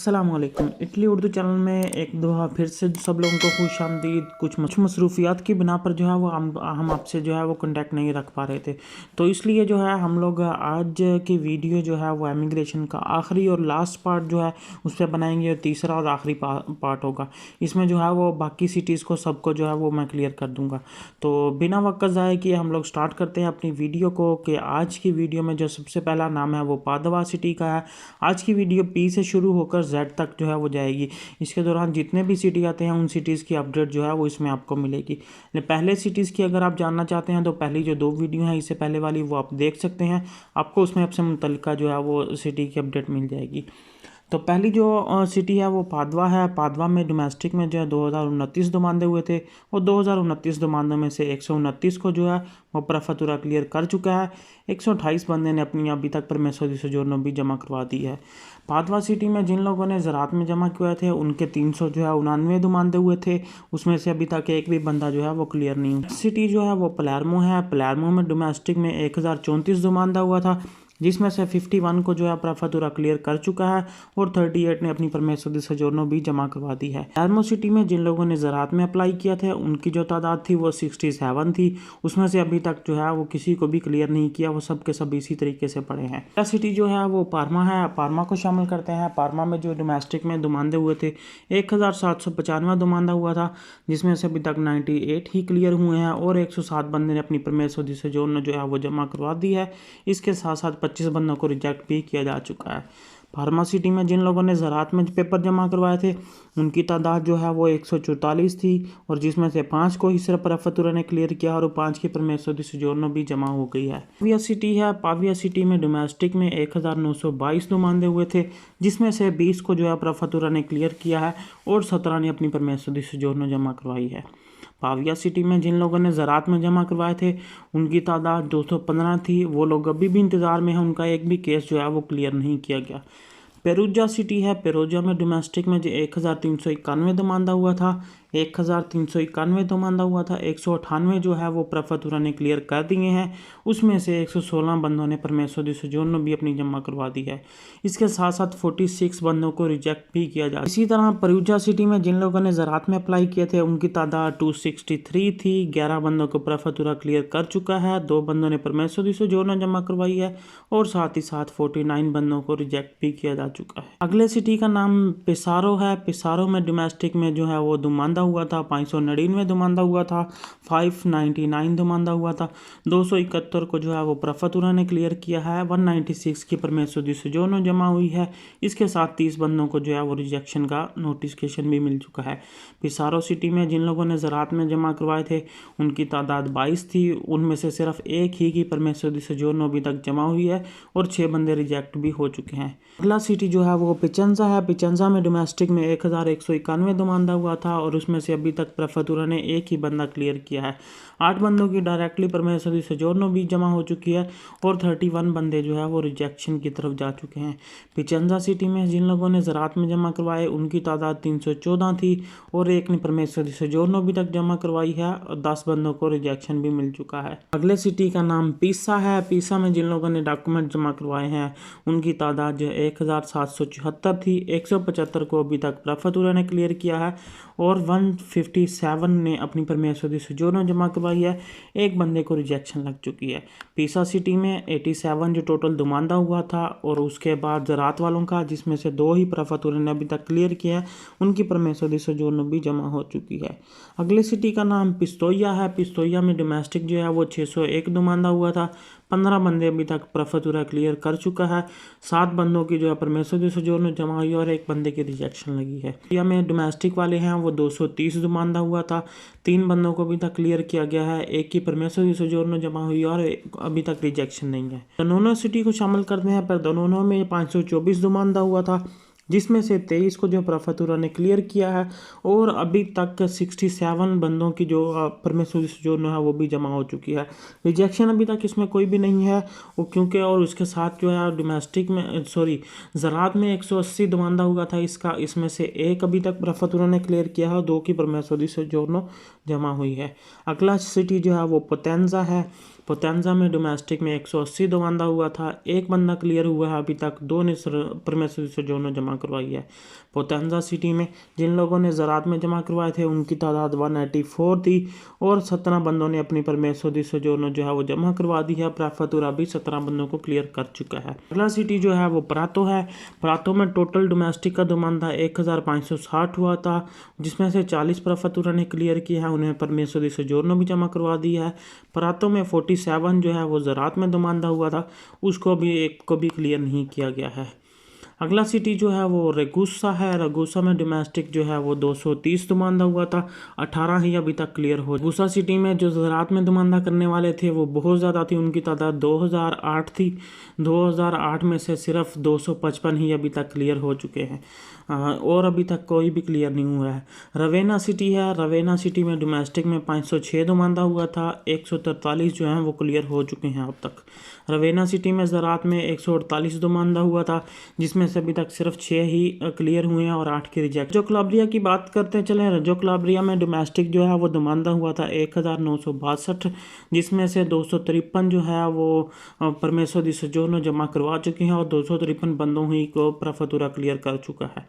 अस्सलामुअलैकुम। Italy Urdu channel में एक दफ़ा फिर से सब लोगों को खुश आमदीद। कुछ मसरूफियात की बिना पर जो है वो हम आपसे जो है वो कांटेक्ट नहीं रख पा रहे थे, तो इसलिए जो है हम लोग आज की वीडियो जो है वो इमिग्रेशन का आखिरी और लास्ट पार्ट जो है उस पर बनाएंगे और तीसरा और आखिरी पार्ट होगा। इसमें जो है वो बाकी सिटीज़ को सबको जो है वो मैं क्लियर कर दूँगा। तो बिना वक्त ज़ाया किए हम लोग स्टार्ट करते हैं अपनी वीडियो को। कि आज की वीडियो में जो सबसे पहला नाम है वो पादवा सिटी का है। आज की वीडियो पी से शुरू होकर जेड तक जो है वो जाएगी। इसके दौरान जितने भी सिटी आते हैं उन सिटीज़ की अपडेट जो है वो इसमें आपको मिलेगी। पहले सिटीज़ की अगर आप जानना चाहते हैं तो पहली जो 2 वीडियो हैं इससे पहले वाली वो आप देख सकते हैं, आपको उसमें आपसे मुतल्लिका जो है वो सिटी की अपडेट मिल जाएगी। तो पहली जो सिटी है वो पादवा है। पादवा में डोमेस्टिक में जो है 2029 नुमाइंदे हुए थे और 2029 नुमाइंदों में से 129 को जो है वो प्रफतुरा क्लियर कर चुका है। 128 बंदे ने अपनी अभी तक परमेसोदी सोजोर्नो भी जमा करवा दी है। पादवा सिटी में जिन लोगों ने ज़रात में जमा किए थे उनके 399 नुमाइंदे हुए थे, उसमें से अभी तक एक भी बंदा जो है वो क्लियर नहीं हुआ। सिटी जो है वो पलेर्मो है। पलेर्मो में डोमेस्टिक में 1034 नुमाइंदा हुआ था, जिसमें से 51 को जो है प्रफतुरा क्लियर कर चुका है और 38 ने अपनी परमेसोदी सोजोर्नो भी जमा करवा दी है। पलेर्मो सिटी में जिन लोगों ने ज़रात में अप्लाई किया था उनकी जो तादाद थी वो 67 थी, उसमें से अभी तक जो है वो किसी को भी क्लियर नहीं किया, वो सब के सब इसी तरीके से पड़े हैं। पहला सिटी जो है वो पार्मा है। पार्मा को शामिल करते हैं। पार्मा में जो डोमेस्टिक में नुमाइंदे हुए थे 1795 नुमाइंदा हुआ था, जिसमें से अभी तक 98 ही क्लियर हुए हैं और 107 बंदे ने अपनी परमेसोदी सोजोर्नो जो है वो जमा करवा दी है। इसके साथ साथ 25 बंदों को रिजेक्ट भी किया जा चुका है। फार्मा सिटी में जिन लोगों ने ज़रात में पेपर जमा करवाए थे उनकी तादाद जो है वो 144 थी और जिसमें से 5 को ही सिर्फ प्रफतुरा ने क्लियर किया और 5 की परमेसोदी सोजोर्नो भी जमा हो गई है। पाविया सिटी है। पाविया सिटी में डोमेस्टिक में 1922 नुमाइंदे हुए थे, जिसमें से 20 को जो है प्रफतुरा ने क्लियर किया है और 17 ने अपनी परमेसोदी सोजोर्नो जमा करवाई है। पाविया सिटी में जिन लोगों ने ज़रात में जमा करवाए थे उनकी तादाद 215 थी। वो लोग अभी भी इंतज़ार में हैं, उनका एक भी केस जो है वो क्लियर नहीं किया गया। पेरूजा सिटी है। पेरूजा में डोमेस्टिक में जो 1391 नुमाइंदा हुआ था, 1391 नुमाइंदा हुआ था। 198 जो है वो प्रफतुरा ने क्लियर कर दिए हैं, उसमें से 116 बंदों ने परमेसोदी सोजोर्नो भी अपनी जमा करवा दी है। इसके साथ साथ 46 बंदों को रिजेक्ट भी किया जा। इसी तरह पेरूजा सिटी में जिन लोगों ने ज़रात में अप्लाई किए थे उनकी तादाद 263 थी। 11 बंदों को प्रफतुरा क्लियर कर चुका है, 2 बंदों ने परमेसोदी सोजोर्नो जमा करवाई है और साथ ही साथ 49 बंदों को रिजेक्ट भी किया जा चुका है। अगले सिटी का नाम पिसारो है। पिसारो में डोमेस्टिक में जो है वो नुमाइंदा हुआ था 599 नुमाइंदा हुआ था, 599 नुमाइंदा हुआ था। 271 को जो है वो प्रफतुरा ने क्लियर किया है, 196 की परमेसोदी सोजोर्नो जमा हुई है। इसके साथ 30 बंदों को जो है वो रिजेक्शन का नोटिफिकेशन भी मिल चुका है। पिसारो सिटी में जिन लोगों ने ज़रात में जमा करवाए थे उनकी तादाद 22 थी, उनमें से सिर्फ एक ही की परमेसोदी सोजोर्नो अभी तक जमा हुई है और 6 बंदे रिजेक्ट भी हो चुके हैं। अगला सिटी जो है वो पिचेंजा है। पिचेंजा में डोमेस्टिक में 1191 नुमाइंदा हुआ था और उसमें से अभी तक प्रफतुरा ने एक ही बंदा क्लियर किया है। 8 बंदों की डायरेक्टली परमेसोदी सोजोर्नो भी जमा हो चुकी है और 31 बंदे जो है वो रिजेक्शन की तरफ जा चुके हैं। पिचेंजा सिटी में जिन लोगों ने ज़रात में जमा करवाए उनकी तादाद 314 थी और एक ने परमेसोदी सोजोर्नो अभी तक जमा करवाई है और 10 बंदों को रिजेक्शन भी मिल चुका है। अगले सिटी का नाम पीसा है। पीसा में जिन लोगों ने डॉक्यूमेंट जमा करवाए हैं उनकी तादाद जो 1774 थी। 175 को अभी तक प्रफतुरा ने क्लियर किया है और 157 ने अपनी परमेसोदी सोजोर्नो जमा करवाई है। एक बंदे को रिजेक्शन लग चुकी है। पीसा सिटी में 87 जो टोटल नुमाइंदा हुआ था और उसके बाद ज़रात वालों का, जिसमें से 2 ही प्रफतुरा ने अभी तक क्लियर किया है, उनकी परमेसोदी सोजोर्नो भी जमा हो चुकी है। अगले सिटी का नाम पिस्तोया है। पिस्तोया में डोमेस्टिक जो है वो 601 नुमाइंदा हुआ था। 15 बंदे अभी तक प्रफतुरा क्लियर कर चुका है। 7 बंदों की जो है परमेसोदी सोजोर्नो जमा हुई और एक बंदे की रिजेक्शन लगी है। इंडिया में डोमेस्टिक वाले हैं वो 230 नुमाइंदा हुआ था। 3 बंदों को अभी तक क्लियर किया गया है, एक की परमेसोदी सोजोर्नो जमा हुई और अभी तक रिजेक्शन नहीं है। दोनों सिटी को शामिल करते हैं पर दोनों में 524 नुमाइंदा हुआ था, जिसमें से 23 को जो प्रफतुरा ने क्लियर किया है और अभी तक 67 बंदों की जो परमेसोदी सोजोर्नो है वो भी जमा हो चुकी है। रिजेक्शन अभी तक इसमें कोई भी नहीं है वो, क्योंकि और उसके साथ जो है डोमेस्टिक में ज़रात में 180 नुमाइंदा हुआ था इसका, इसमें से एक अभी तक प्रफतुरा ने क्लियर किया है और 2 की परमेसोदी सोजोर्नो जमा हुई है। अगला सिटी जो है वो पोतेंजा है। पोतेंजा में डोमेस्टिक में 180 दुमांदा हुआ था, एक बंदा क्लियर हुआ है अभी तक, 2 ने परमेसर सोजोर्नो जमा करवाई है। पोतेंजा सिटी में जिन लोगों ने ज़रात में जमा करवाए थे उनकी तादाद 184 थी और 17 बंदों ने अपनी परमेसर दी सोजोर्नो जो है वो जमा करवा दी है। प्रेफेतुरा भी 17 बंदों को क्लियर कर चुका है। अगला सिटी जो है वो प्रातो है। प्रातो में टोटल डोमेस्टिक का दुमांदा 1560 हुआ था, जिसमें से 40 प्रेफेतुरा ने क्लियर किया है, उन्हें परमेसर दी सोजोर्नो भी जमा करवा दी है। प्रातो में 47 जो है वो ज़रात में दुमांदा हुआ था, उसको भी एक को भी क्लियर नहीं किया गया है। अगला सिटी जो है वो रेगुसा है। रेगुसा में डोमेस्टिक जो है वो 230 दुमांदा हुआ था, 18 ही अभी तक क्लियर हो। रेगुसा सिटी में जो ज़रात में दुमांदा करने वाले थे वो बहुत ज़्यादा थी, उनकी तादाद 2008 थी। 2008 में से सिर्फ 255 ही अभी तक क्लियर हो चुके हैं और अभी तक कोई भी क्लियर नहीं हुआ है। रवेना सिटी है। रवेना सिटी में डोमेस्टिक में 506 दुमांदा हुआ था, 143 जो हैं वो क्लियर हो चुके हैं अब तक। रवेना सिटी में ज़रात में 148 दुमांदा हुआ था, जिसमें से अभी तक सिर्फ 6 ही क्लियर हुए हैं और 8 के रिजेक्ट। रजो कलाब्रिया की बात करते चलें। रजो कलाब्रिया में डोमेस्टिक जो है वो दुमांदा हुआ था 1962, जिसमें से 253 जो है वो परमेसर दी सोजोर्नो जमा करवा चुके हैं और 253 बंदों ही को प्रेफेतुरा क्लियर कर चुका है।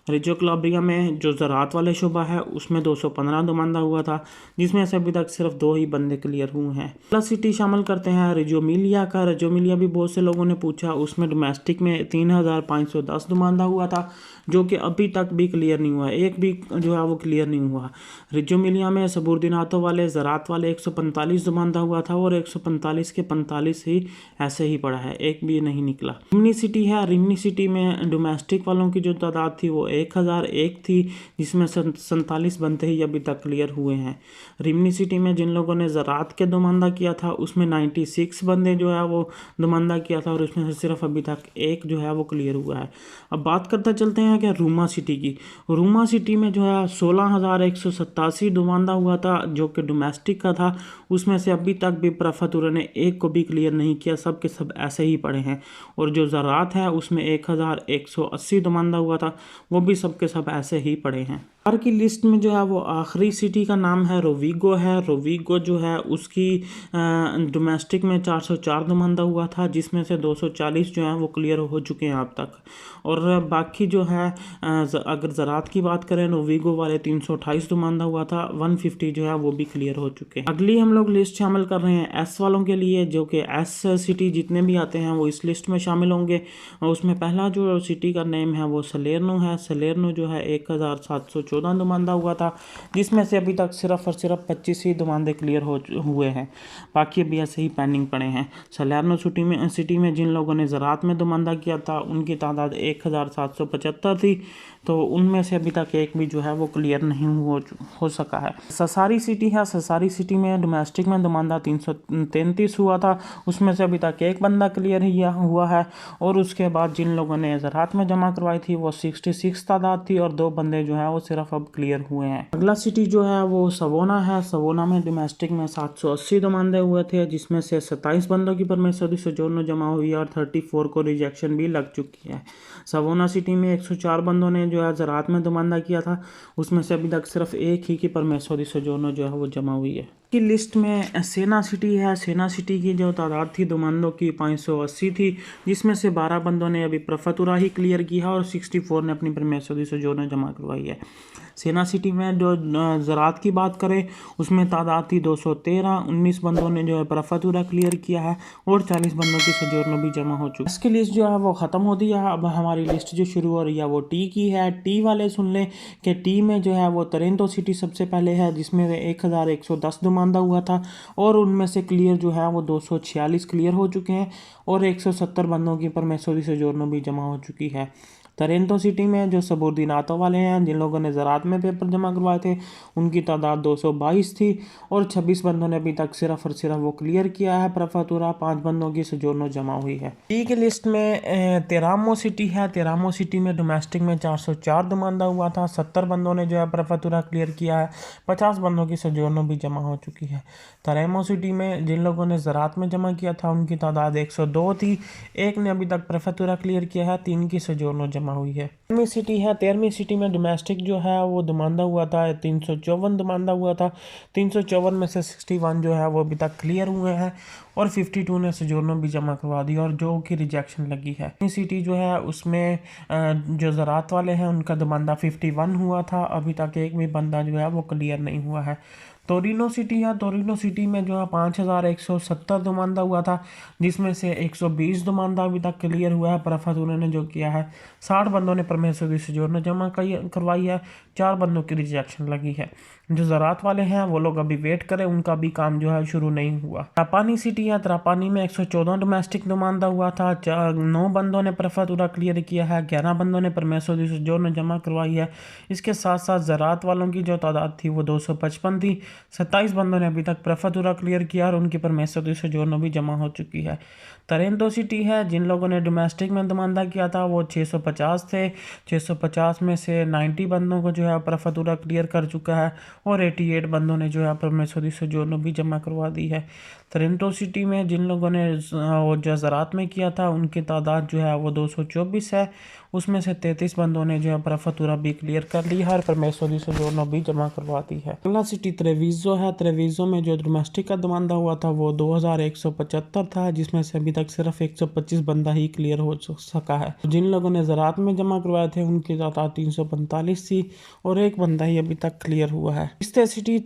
रिजो कलाब्रिया में जो ज़रात वाले शुबा है उसमें 215 दुमांदा हुआ था, जिसमें से अभी तक सिर्फ 2 ही बंदे क्लियर हुए हैं। अगला सिटी शामिल करते हैं रिजो मिलिया का। रिजो मिलिया भी बहुत से लोगों ने पूछा, उसमें डोमेस्टिक में 3510 दुमांदा हुआ था, जो कि अभी तक भी क्लियर नहीं हुआ, एक भी जो है वो क्लियर नहीं हुआ। रिजो मिलिया में सबूरदिनातों वाले ज़रात वाले 145 दुमांदा हुआ था और 145 के 45 ही ऐसे ही पड़ा है, एक भी नहीं निकला। रिमनी सिटी है। रिमनी सिटी में डोमेस्टिक वालों की जो तादाद थी वो 1001 थी, जिसमें 47 बंदे ही अभी तक क्लियर हुए हैं। रिमनी सिटी में जिन लोगों ने ज़रात के दुमांदा किया था उसमें 96 बंदे जो है वो दुमांदा किया था और उसमें से सिर्फ अभी तक एक जो है वो क्लियर हुआ है। अब बात करते चलते हैं कि रूमा सिटी की। रूमा सिटी में जो है 16,187 दुमांदा हुआ था, जो कि डोमेस्टिक का था, उसमें से अभी तक भी प्रेफेतुरा ने एक को भी क्लियर नहीं किया, सब के सब ऐसे ही पड़े हैं। और जो ज़रात है उसमें 1180 दुमांदा हुआ था, वो भी सब के सब ऐसे ही पड़े हैं। बाहर की लिस्ट में जो है वो आखिरी सिटी का नाम है रोविगो है। रोविगो जो है उसकी डोमेस्टिक में 404 दुमांदा हुआ था, जिसमें से 240 जो हैं वो क्लियर हो चुके हैं अब तक। और बाकी जो है अगर ज़रात की बात करें, रोविगो वाले 328 दुमांदा हुआ था, 150 जो है वो भी क्लियर हो चुके हैं। अगली हम लोग लिस्ट शामिल कर रहे हैं एस वालों के लिए, जो कि एस सिटी जितने भी आते हैं वो इस लिस्ट में शामिल होंगे। और उसमें पहला जो सिटी का नेम है वो सलेर्नो है। सलेर्नो जो है 1714 दुमांदा हुआ था, जिसमें से अभी तक सिर्फ और सिर्फ 25 ही दुमांदे क्लियर हुए हैं, बाकी अभी ऐसे ही पेंडिंग पड़े हैं। सलेर्नो सिटी में जिन लोगों ने ज़रात में दुमांदा किया था उनकी तादाद 1775 थी, तो उनमें से अभी तक एक भी जो है वो क्लियर नहीं हो सका है। ससारी सिटी है। ससारी सिटी में डोमेस्टिक में दुमांदा 333 हुआ था, उसमें से अभी तक एक बंदा क्लियर ही हुआ है। और उसके बाद जिन लोगों ने ज़रात में जमा करवाई थी वो 66 तादाद थी और 2 बंदे जो है वो सिर्फ अब क्लियर हुए हैं। अगला सिटी जो है वो सवोना है। सवोना में डोमेस्टिक में 780 दुमांदे हुए थे, जिसमें से 27 बंदों की परमेसर दी सोजोर्नो जमा हुई है और 34 को रिजेक्शन भी लग चुकी है। सवोना सिटी में 104 बंदों ने जो है ज़रात में दुमांदा किया था, उसमें से अभी तक सिर्फ एक ही की परमेसर दी सोजोर्नो जो है वो जमा हुई है। की लिस्ट में सेना सिटी है। सेना सिटी की जो तादाद थी दुमांदों की 580 थी, जिसमें से 12 बंदों ने अभी प्रेफेतुरा ही क्लियर किया और 64 ने अपनी परमेसर दी सोजोर्नो जमा करवाई है। सेना सिटी में जो ज़रात की बात करें उसमें तादाद थी 213, 19 बंदों ने जो है प्रेफेतुरा क्लियर किया है और 40 बंदों की सोजोर्नो भी जमा हो चुकी है। इसकी लिस्ट जो है वो ख़त्म होती है। अब हमारी लिस्ट जो शुरू हो रही है वो टी की है। टी वाले सुन लें कि टी में जो है वो तरेंतो सिटी सबसे पहले है, जिसमें 1110 दुमांदा हुआ था और उनमें से क्लियर जो है वो 246 क्लियर हो चुके हैं और 170 बंदों की परमेसर दी सोजोर्नो भी जमा हो चुकी है। तरेंतो सिटी में जो सबूरदिनातों वाले हैं, जिन लोगों ने ज़रात में पेपर जमा करवाए थे, उनकी तादाद 222 थी और 26 बंदों ने अभी तक सिर्फ और सिर्फ वो क्लियर किया है प्रेफेतुरा, 5 बंदों की सोजोर्नो जमा हुई है। टी की लिस्ट में तेरामो सिटी है। तेरामो सिटी में डोमेस्टिक में 404 दुमांदा हुआ था, 70 बंदों ने जो है प्रेफेतुरा क्लियर किया है, 50 बंदों की सोजोर्नो भी जमा हो चुकी है। तेरामो सिटी में जिन लोगों ने ज़रात में जमा किया था उनकी तादाद 102 थी, एक ने अभी तक प्रेफेतुरा क्लियर किया है, 3 की सोजोर्नो जमा हुई है। 13वीं सिटी है, 13वीं सिटी में डोमेस्टिक जो है वो दुमानदा हुआ था 354 दुमानदा हुआ था। 354 में से 61 जो है वो अभी तक क्लियर हुए हैं और 52 ने सोजोर्नो भी जमा करवा दी और जो कि रिजेक्शन लगी है। सिटी जो है उसमें जो ज़रात वाले हैं उनका दुमानदा 51 हुआ था, अभी तक एक भी बंदा जो है वो क्लियर नहीं हुआ है। टोरिनो सिटी है, टोरिनो सिटी में जो है 5170 दुमानदा हुआ था, जिसमें से 120 दुमानदा अभी तक क्लियर हुआ है। परफत उन्होंने जो किया है 60 बंदों ने परमेश्वर की सोजोर्नो जमा करवाई है, 4 बंदों की रिजेक्शन लगी है। जो ज़रात वाले हैं वो लोग अभी वेट करें, उनका भी काम जो है शुरू नहीं हुआ। त्रापानी सिटी है, त्रापानी में 114 डोमेस्टिक दुमानदा हुआ था, 9 बंदों ने परफतूरा क्लियर किया है, 11 बंदों ने परमेश्वर की सोजोर्नो जमा करवाई है। इसके साथ साथ ज़रात वालों की जो तादाद थी वो 255 थी, 27 बंदों ने अभी तक परफतूरा क्लियर किया और उनकी परमेश्वर की सोजोर्नो भी जमा हो चुकी है। तरेंतो सिटी है, जिन लोगों ने डोमेस्टिक में दुमानदा किया था वो 650 थे, 650 में से 90 बंदों को जो है परफतूरा क्लियर कर चुका है और 88 बंदों ने जो है परमेश्वरी सोजोर्नो भी जमा करवा दी है। तरेंतो सिटी में जिन लोगों ने वो जो ज़रात में किया था उनकी तादाद जो है वो 224 है, उसमें से 33 बंदों ने जो है परफतूरा भी क्लियर कर ली है और परमेश्वरी सोजोर्नो भी जमा करवा दी है। अगला सिटी त्रेविज़ो है, त्रेविज़ो में जो डोमेस्टिक का दुमानदा हुआ था वो 2175 था, जिसमें से अभी तक सिर्फ 125 बंदा ही क्लियर हो सका है। जिन लोगों ने ज़रात में जमा करवाए थे उनकी तादाद 345 थी और एक बंदा ही अभी तक क्लियर हुआ है।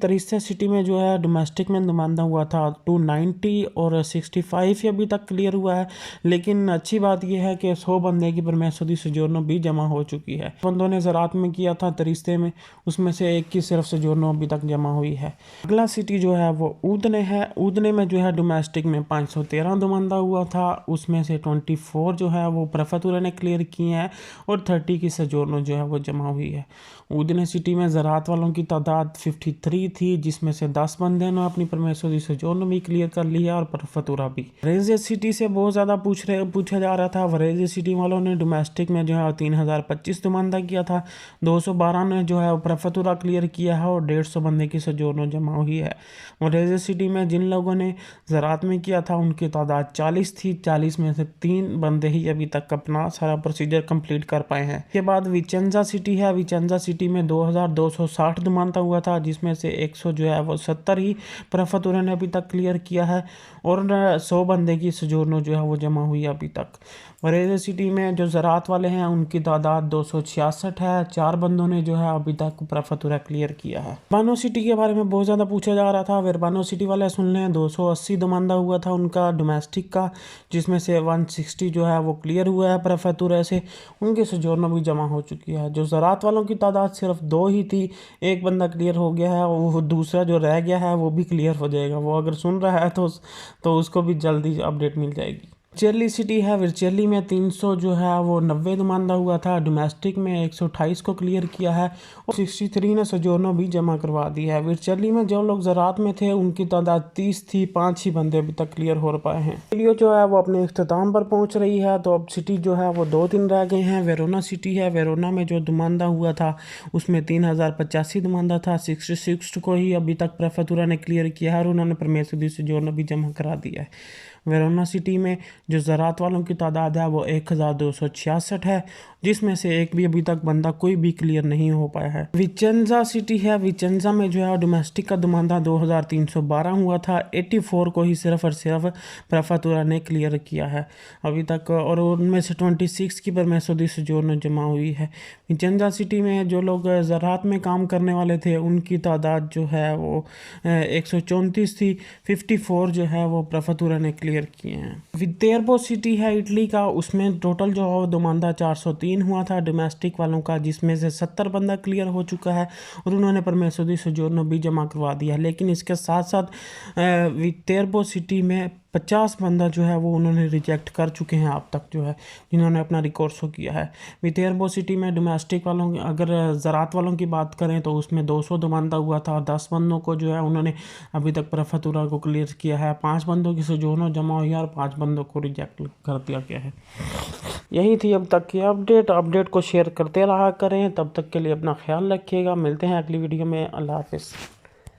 तरिस्ते सिटी में जो है डोमेस्टिक में दुमानदा हुआ था 290 और 65 ही अभी तक क्लियर हुआ है, लेकिन अच्छी बात यह है कि 100 बंदे की परमेश्वरी सोजोर्नो भी जमा हो चुकी है। बंदों ने ज़रात में किया था तरिस्ते में, उसमें से एक की सिर्फ सोजोर्नो अभी तक जमा हुई है। अगला सिटी जो है वो ऊदने है, ऊदने में जो है डोमेस्टिक में 513 दुमानदा हुआ था, उसमें से 24 जो है वो परफतूरा ने क्लियर किए हैं और 30 की सोजोर्नो जो है वो जमा हुई है। ऊदने सिटी में ज़रात वालों की तादाद 53 थी, जिसमें से 10 बंदे ने अपनी परमेश्वरी सोजोर्नो भी क्लियर कर लिया और परफतूरा भी। वरेजे सिटी से बहुत ज़्यादा पूछा जा रहा था। वरेजे सिटी वालों ने डोमेस्टिक में जो है 3025 दुमानदा किया था, 212 ने जो है परफतूरा क्लियर किया है और 150 बंदे की सोजोर्नो जमा हुई है। वरेजे सिटी में जिन लोगों ने ज़रात में किया था उनकी तादाद 40 थी, 40 में से 3 बंदे ही अभी तक अपना सारा प्रोसीजर कंप्लीट कर पाए हैं। इसके बाद विचेंजा सिटी है, विचेंजा सिटी में 2260 दुमानदा हुआ था, जिसमें से 100 जो है वो 70 ही परफतूरा ने अभी तक क्लियर किया है और 100 बंदे की सोजोर्नो जो है वो जमा हुई है अभी तक। वरेजे सिटी में जो ज़रात वाले हैं उनकी तादाद 266 है, 4 बंदों ने जो है अभी तक परफतूरा क्लियर किया है। वेरबानो सिटी के बारे में बहुत ज़्यादा पूछा जा रहा था। वेरबानो सिटी वाले सुन लें, 280 दुमानदा हुआ था उनका डोमेस्टिक का, जिसमें से 160 जो है वो क्लियर हुआ है परफतूरा से, उनकी सोजोर्नो भी जमा हो चुकी है। जो ज़रात वालों की तादाद सिर्फ 2 ही थी, एक बंदा क्लियर हो गया है, वो दूसरा जो रह गया है वो भी क्लियर हो जाएगा। वो अगर सुन रहा है तो उसको भी जल्दी अपडेट मिल जाएगी। विरचेली सिटी है, विरचेली में 300 जो है वो 90 दुमानदा हुआ था, डोमेस्टिक में 128 को क्लियर किया है और 63 ने सोजोर्नो भी जमा करवा दी है। विरचेली में जो लोग ज़रात में थे उनकी तादाद 30 थी, 5 ही बंदे अभी तक क्लियर हो पाए हैं। वीडियो जो है वो अपने इख्तिताम पर पहुंच रही है, तो अब सिटी जो है वो 2-3 रह गए हैं। वेरोना सिटी है, वेरोना में जो दुमानदा हुआ था उसमें 3085 दुमानदा था, 66 को ही अभी तक परफतूरा ने क्लियर किया है और उन्होंने परमेश्वरी सोजोर्नो भी जमा करा दिया है। वेरोना सिटी में जो ज़रात वालों की तादाद है वो 1266 है, जिसमें से एक भी अभी तक बंदा कोई भी क्लियर नहीं हो पाया है। विचेंजा सिटी है, विचेंजा में जो है डोमेस्टिक का दुमानदा 2312 हुआ था, 84 को ही सिर्फ और सिर्फ परफतूरा ने क्लियर किया है अभी तक और उनमें से 26 की परमेश्वरी सोजोर्नो जमा हुई है। विचेंजा सिटी में जो लोग ज़रात में काम करने वाले थे उनकी तादाद जो है वो 134 थी, 54 जो है वो परफतूरा ने क्लियर किए हैं। वितेरबो सिटी है इटली का, उसमें टोटल जो है दुमानदा 403 हुआ था डोमेस्टिक वालों का, जिसमें से 70 बंदा क्लियर हो चुका है और उन्होंने परमेश्वरी सोजोर्नो भी जमा करवा दिया है। लेकिन इसके साथ साथ वितेरबो सिटी में 50 बंदा जो है वो उन्होंने रिजेक्ट कर चुके हैं अब तक जो है, जिन्होंने अपना रिकॉर्ड शो किया है। वितेरबो सिटी में डोमेस्टिक वालों अगर ज़रात वालों की बात करें तो उसमें 200 दुमानदा हुआ था, 10 बंदों को जो है उन्होंने अभी तक परफतूरा को क्लियर किया है, 5 बंदों की सोजोर्नो जमा हुई है और 5 बंदों को रिजेक्ट कर दिया गया है। यही थी अब तक की अपडेट को शेयर करते रहा करें। तब तक के लिए अपना ख्याल रखिएगा, मिलते हैं अगली वीडियो में। अल्लाह हाफिज़।